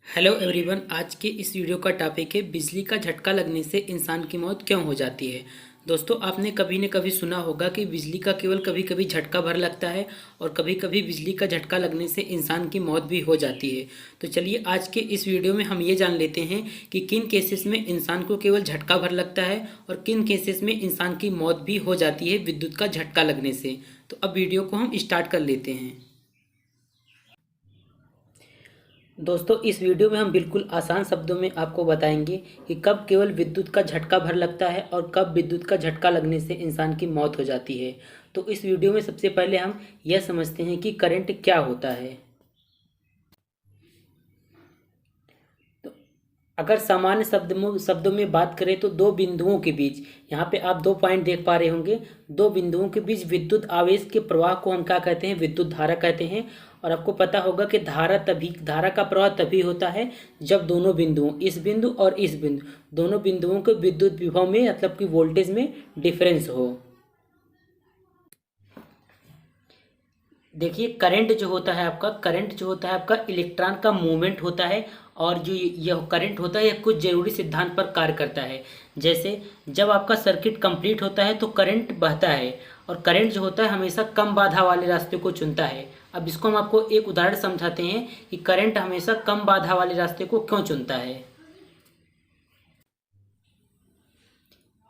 Hello everyone. आज के इस वीडियो का टॉपिक है बिजली का झटका लगने से इंसान की मौत क्यों हो जाती है। दोस्तों, आपने कभी न कभी सुना होगा कि बिजली का केवल कभी कभी झटका भर लगता है और कभी कभी बिजली का झटका लगने से इंसान की मौत भी हो जाती है। तो चलिए आज के इस वीडियो में हम ये जान लेते हैं कि किन केसेस में इंसान को केवल झटका भर लगता है और किन केसेस में इंसान की मौत भी हो जाती है विद्युत का झटका लगने से। तो अब वीडियो को हम स्टार्ट कर लेते हैं। दोस्तों, इस वीडियो में हम बिल्कुल आसान शब्दों में आपको बताएंगे कि कब केवल विद्युत का झटका भर लगता है और कब विद्युत का झटका लगने से इंसान की मौत हो जाती है। तो इस वीडियो में सबसे पहले हम यह समझते हैं कि करंट क्या होता है। अगर सामान्य शब्दों में बात करें तो दो बिंदुओं के बीच, यहाँ पे आप दो पॉइंट देख पा रहे होंगे, दो बिंदुओं के बीच विद्युत आवेश के प्रवाह को हम क्या कहते हैं? विद्युत धारा कहते हैं। और आपको पता होगा कि धारा का प्रवाह तभी होता है जब दोनों बिंदुओं, इस बिंदु और इस बिंदु, दोनों बिंदुओं के विद्युत विभव में मतलब कि वोल्टेज में डिफरेंस हो। देखिए, करंट जो होता है आपका इलेक्ट्रॉन का मूवमेंट होता है। और जो यह करंट होता है यह कुछ जरूरी सिद्धांत पर कार्य करता है। जैसे जब आपका सर्किट कंप्लीट होता है तो करंट बहता है, और करंट जो होता है हमेशा कम बाधा वाले रास्ते को चुनता है। अब इसको हम आपको एक उदाहरण समझाते हैं कि करंट हमेशा कम बाधा वाले रास्ते को क्यों चुनता है।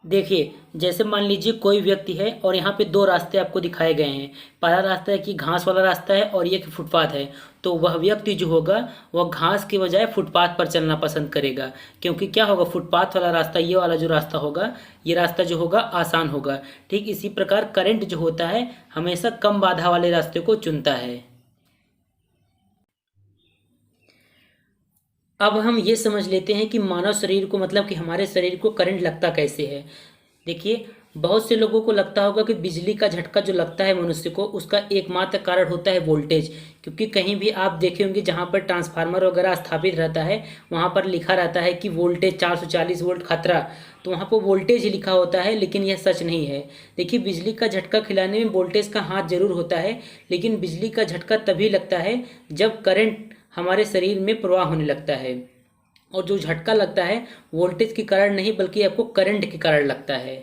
देखिए, जैसे मान लीजिए कोई व्यक्ति है और यहाँ पे दो रास्ते आपको दिखाए गए हैं। पहला रास्ता है कि घास वाला रास्ता है और ये कि फुटपाथ है। तो वह व्यक्ति जो होगा वह घास के बजाय फुटपाथ पर चलना पसंद करेगा, क्योंकि क्या होगा, फुटपाथ वाला रास्ता, ये वाला जो रास्ता होगा, ये रास्ता जो होगा आसान होगा। ठीक इसी प्रकार करंट जो होता है हमेशा कम बाधा वाले रास्ते को चुनता है। अब हम ये समझ लेते हैं कि मानव शरीर को, मतलब कि हमारे शरीर को करंट लगता कैसे है। देखिए, बहुत से लोगों को लगता होगा कि बिजली का झटका जो लगता है मनुष्य को, उसका एकमात्र कारण होता है वोल्टेज। क्योंकि कहीं भी आप देखे होंगे जहाँ पर ट्रांसफार्मर वगैरह स्थापित रहता है वहाँ पर लिखा रहता है कि वोल्टेज 440 वोल्ट खतरा। तो वहाँ पर वोल्टेज ही लिखा होता है, लेकिन यह सच नहीं है। देखिए, बिजली का झटका खिलाने में वोल्टेज का हाथ जरूर होता है, लेकिन बिजली का झटका तभी लगता है जब करंट हमारे शरीर में प्रवाह होने लगता है। और जो झटका लगता है वोल्टेज के कारण नहीं, बल्कि आपको करंट के कारण लगता है।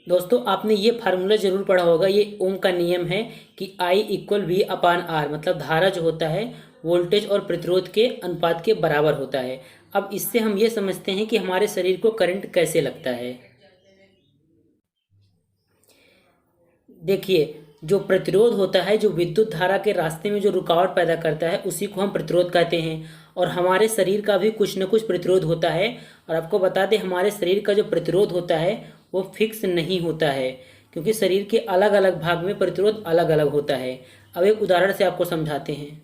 दोस्तों, आपने ये फार्मूला जरूर पढ़ा होगा, ये ओम का नियम है कि I equal V upon R, मतलब धारा जो होता है वोल्टेज और प्रतिरोध के अनुपात के बराबर होता है। अब इससे हम ये समझते हैं कि हमारे शरीर को करंट कैसे लगता है। देखिए, जो प्रतिरोध होता है, जो विद्युत धारा के रास्ते में जो रुकावट पैदा करता है, उसी को हम प्रतिरोध कहते हैं। और हमारे शरीर का भी कुछ न कुछ प्रतिरोध होता है। और आपको बता दें, हमारे शरीर का जो प्रतिरोध होता है वो फिक्स नहीं होता है, क्योंकि शरीर के अलग अलग भाग में प्रतिरोध अलग अलग होता है। अब एक उदाहरण से आपको समझाते हैं।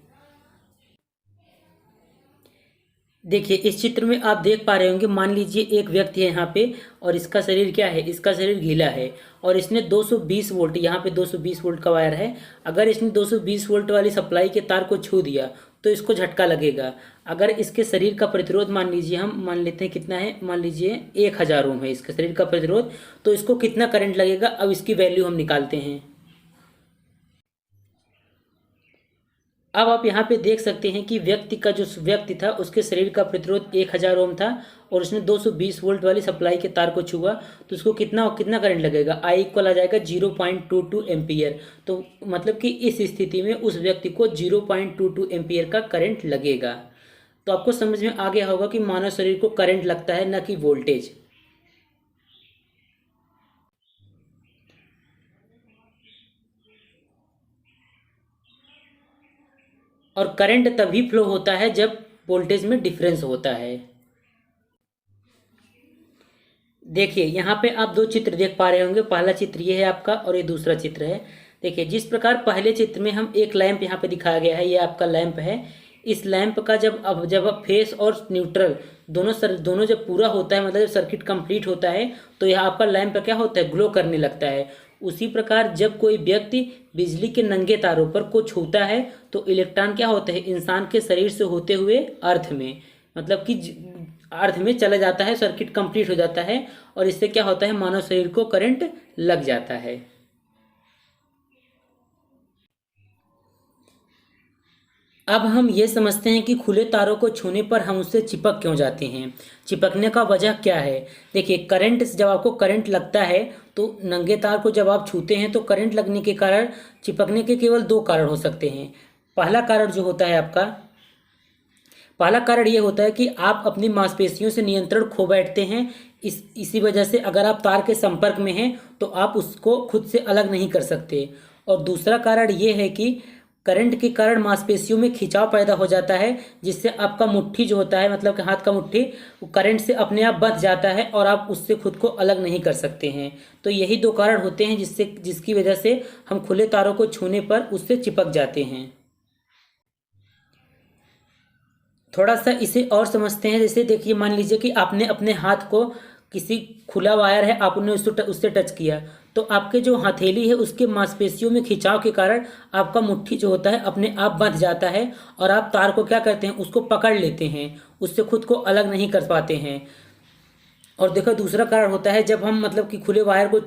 देखिए, इस चित्र में आप देख पा रहे होंगे, मान लीजिए एक व्यक्ति है यहाँ पे, और इसका शरीर क्या है, इसका शरीर गीला है। और इसने 220 वोल्ट, यहाँ पे 220 वोल्ट का वायर है। अगर इसने 220 वोल्ट वाली सप्लाई के तार को छू दिया तो इसको झटका लगेगा। अगर इसके शरीर का प्रतिरोध मान लीजिए, हम मान लेते हैं कितना है, मान लीजिए 1000 ओम है इसके शरीर का प्रतिरोध, तो इसको कितना करंट लगेगा, अब इसकी वैल्यू हम निकालते हैं। अब आप यहाँ पे देख सकते हैं कि व्यक्ति था उसके शरीर का प्रतिरोध 1000 ओम था, और उसने 220 वोल्ट वाली सप्लाई के तार को छुआ, तो उसको कितना कितना करंट लगेगा, I इक्वल आ जाएगा 0.22 एम्पियर। तो मतलब कि इस स्थिति में उस व्यक्ति को 0.22 एम्पियर का करंट लगेगा। तो आपको समझ में आ गया होगा कि मानव शरीर को करंट लगता है, न कि वोल्टेज। और करंट तभी फ्लो होता है जब वोल्टेज में डिफरेंस होता है। देखिए, यहाँ पे आप दो चित्र देख पा रहे होंगे, पहला चित्र ये है आपका और ये दूसरा चित्र है। देखिए, जिस प्रकार पहले चित्र में हम एक लैंप यहाँ पे दिखाया गया है, ये आपका लैंप है। इस लैंप का जब फेस और न्यूट्रल दोनों जब पूरा होता है, मतलब जब सर्किट कंप्लीट होता है, तो यहाँ आपका लैंप क्या होता है, ग्लो करने लगता है। उसी प्रकार जब कोई व्यक्ति बिजली के नंगे तारों पर को छूता है तो इलेक्ट्रॉन क्या होता है, इंसान के शरीर से होते हुए अर्थ में, मतलब कि अर्थ में चला जाता है, सर्किट कंप्लीट हो जाता है। और इससे क्या होता है, मानव शरीर को करंट लग जाता है। अब हम ये समझते हैं कि खुले तारों को छूने पर हम उससे चिपक क्यों जाते हैं। चिपकने का वजह क्या है। देखिए, करंट, जब आपको करंट लगता है तो नंगे तार को जब आप छूते हैं तो करंट लगने के कारण चिपकने के केवल दो कारण हो सकते हैं। पहला कारण जो होता है आपका, पहला कारण ये होता है कि आप अपनी मांसपेशियों से नियंत्रण खो बैठते हैं। इसी वजह से अगर आप तार के संपर्क में हैं तो आप उसको खुद से अलग नहीं कर सकते। और दूसरा कारण ये है कि करंट के कारण मांसपेशियों में खिंचाव पैदा हो जाता है, जिससे आपका मुट्ठी जो होता है, मतलब कि हाथ का मुट्ठी, वो करंट से अपने आप बंध जाता है और आप उससे खुद को अलग नहीं कर सकते हैं। तो यही दो कारण होते हैं जिसकी वजह से हम खुले तारों को छूने पर उससे चिपक जाते हैं। थोड़ा सा इसे और समझते हैं। जैसे देखिए, मान लीजिए कि आपने अपने हाथ को, किसी खुला वायर है, आपने उससे टच किया, तो आपके जो हथेली है उसके मांसपेशियों में खिंचाव के कारण आपका मुट्ठी जो होता है अपने आप बंध जाता है और आप तार को क्या करते हैं, उसको पकड़ लेते हैं, उससे खुद को अलग नहीं कर पाते हैं। और देखो, दूसरा कारण होता है जब हम मतलब कि खुले वायर को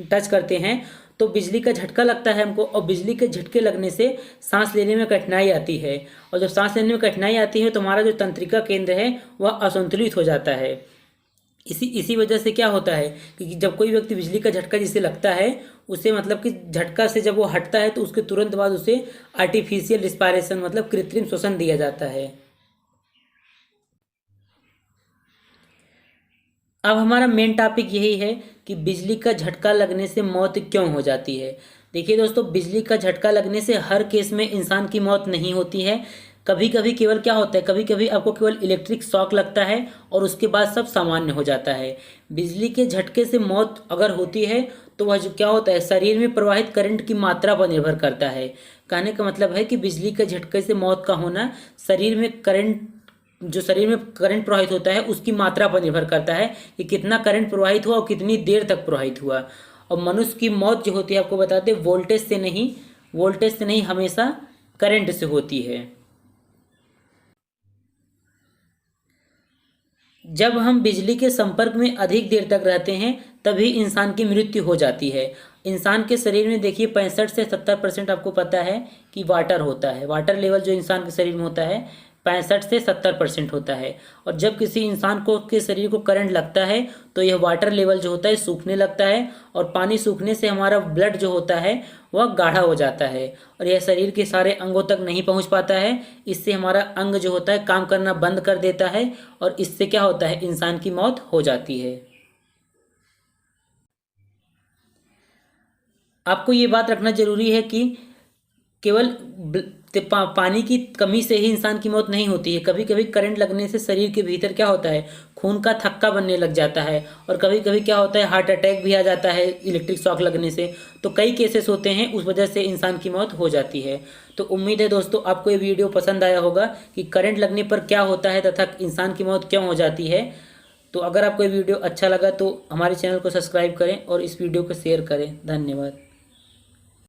टच करते हैं तो बिजली का झटका लगता है हमको, और बिजली के झटके लगने से सांस लेने में कठिनाई आती है। और जब सांस लेने में कठिनाई आती है तो हमारा जो तंत्रिका केंद्र है वह असंतुलित हो जाता है। इसी वजह से क्या होता है कि जब कोई व्यक्ति बिजली का झटका जिसे लगता है, उसे मतलब कि झटका से जब वो हटता है तो उसके तुरंत बाद उसे आर्टिफिशियल रिस्पायरेशन, मतलब कृत्रिम श्वसन दिया जाता है। अब हमारा मेन टॉपिक यही है कि बिजली का झटका लगने से मौत क्यों हो जाती है। देखिए दोस्तों, बिजली का झटका लगने से हर केस में इंसान की मौत नहीं होती है। कभी कभी केवल क्या होता है, कभी कभी आपको केवल इलेक्ट्रिक शॉक लगता है और उसके बाद सब सामान्य हो जाता है। बिजली के झटके से मौत अगर होती है तो वह जो क्या होता है, शरीर में प्रवाहित करंट की मात्रा पर निर्भर करता है। कहने का मतलब है कि बिजली के झटके से मौत का होना शरीर में करंट, जो शरीर में करंट प्रवाहित होता है उसकी मात्रा पर निर्भर करता है कि कितना करंट प्रवाहित हुआ और कितनी देर तक प्रवाहित हुआ। और मनुष्य की मौत जो होती है, आपको बताते हैं, वोल्टेज से नहीं हमेशा करंट से होती है। जब हम बिजली के संपर्क में अधिक देर तक रहते हैं तभी इंसान की मृत्यु हो जाती है। इंसान के शरीर में देखिए 65 से 70% आपको पता है कि वाटर होता है। वाटर लेवल जो इंसान के शरीर में होता है 65 से 70% होता है। और जब किसी इंसान को के शरीर को करंट लगता है तो यह वाटर लेवल जो होता है सूखने लगता है, और पानी सूखने से हमारा ब्लड जो होता है वह गाढ़ा हो जाता है और यह शरीर के सारे अंगों तक नहीं पहुंच पाता है। इससे हमारा अंग जो होता है काम करना बंद कर देता है और इससे क्या होता है, इंसान की मौत हो जाती है। आपको ये बात रखना जरूरी है कि केवल पानी की कमी से ही इंसान की मौत नहीं होती है। कभी कभी करंट लगने से शरीर के भीतर क्या होता है, खून का थक्का बनने लग जाता है, और कभी कभी क्या होता है, हार्ट अटैक भी आ जाता है इलेक्ट्रिक शॉक लगने से। तो कई केसेस होते हैं, उस वजह से इंसान की मौत हो जाती है। तो उम्मीद है दोस्तों आपको ये वीडियो पसंद आया होगा कि करंट लगने पर क्या होता है तथा इंसान की मौत क्यों हो जाती है। तो अगर आपको ये वीडियो अच्छा लगा तो हमारे चैनल को सब्सक्राइब करें और इस वीडियो को शेयर करें। धन्यवाद।